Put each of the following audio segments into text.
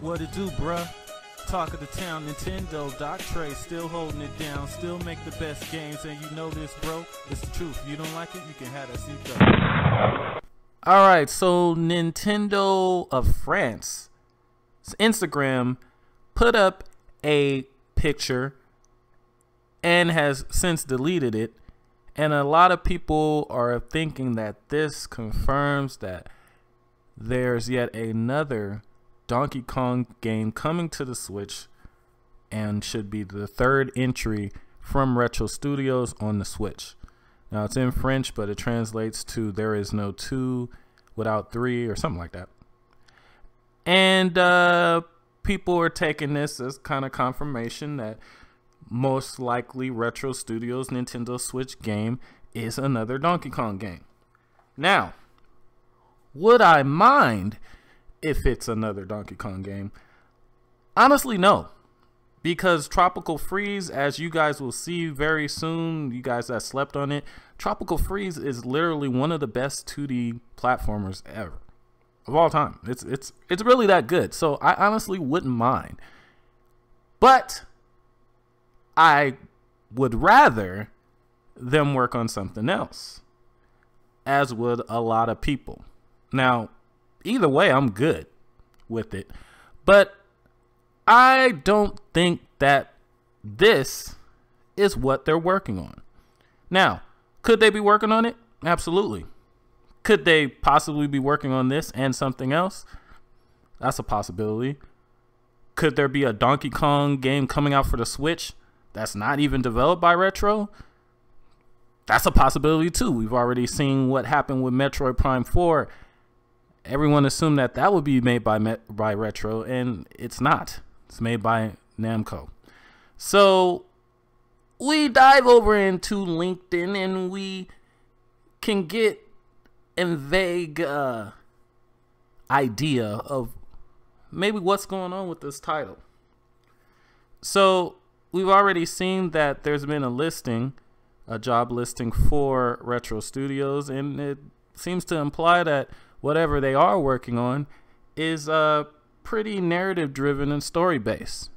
What it do, bruh? Talk of the town, Nintendo, Doc Trey, still holding it down, still make the best games, and you know this, bro. It's the truth. If you don't like it, you can have that seatbelt. Alright, so Nintendo of France, Instagram, put up a picture and has since deleted it. And a lot of people are thinking that this confirms that there's yet another Donkey Kong game coming to the Switch and should be the third entry from Retro Studios on the Switch. Now it's in French, but it translates to there is no two without three or something like that. And people are taking this as kind of confirmation that most likely Retro Studios Nintendo Switch game is another Donkey Kong game. Now, would I mind if it's another Donkey Kong game? Honestly, no. Because Tropical Freeze, as you guys will see very soon, you guys that slept on it, Tropical Freeze is literally one of the best 2D platformers ever. Of all time. It's really that good. So I honestly wouldn't mind. But I would rather them work on something else, as would a lot of people. Now, either way, I'm good with it, but I don't think that this is what they're working on. Now, could they be working on it? Absolutely. Could they possibly be working on this and something else? That's a possibility. Could there be a Donkey Kong game coming out for the Switch that's not even developed by Retro? That's a possibility too. We've already seen what happened with Metroid Prime 4. Everyone assumed that that would be made by Retro, and it's not. It's made by Namco. So we dive over into LinkedIn and we can get a vague idea of maybe what's going on with this title. So we've already seen that there's been a listing, a job listing for Retro Studios, and it seems to imply that whatever they are working on is pretty narrative driven and story based,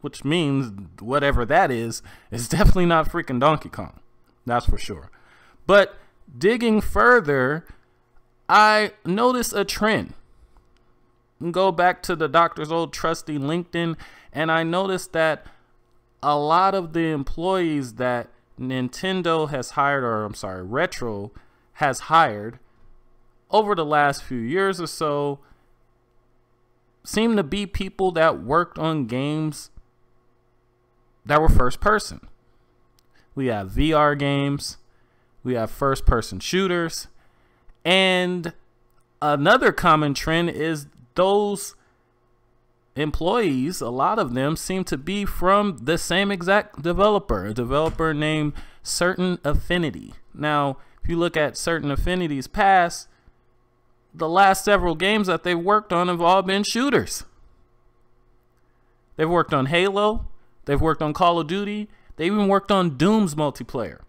which means whatever that is definitely not freaking Donkey Kong, that's for sure. But digging further, I noticed a trend. Go back to the doctor's old trusty LinkedIn, and I noticed that a lot of the employees that Nintendo has hired, or I'm sorry, Retro has hired over the last few years or so, seem to be people that worked on games that were first person. We have VR games, we have first person shooters, and another common trend is those employees, a lot of them seem to be from the same exact developer, a developer named Certain Affinity. Now, if you look at Certain Affinity's past, the last several games that they've worked on have all been shooters. They've worked on Halo, they've worked on Call of Duty, they even worked on Doom's multiplayer.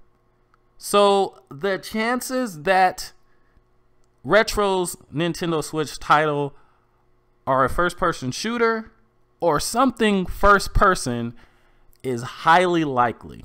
So the chances that Retro's Nintendo Switch title are a first-person shooter or something first-person is highly likely.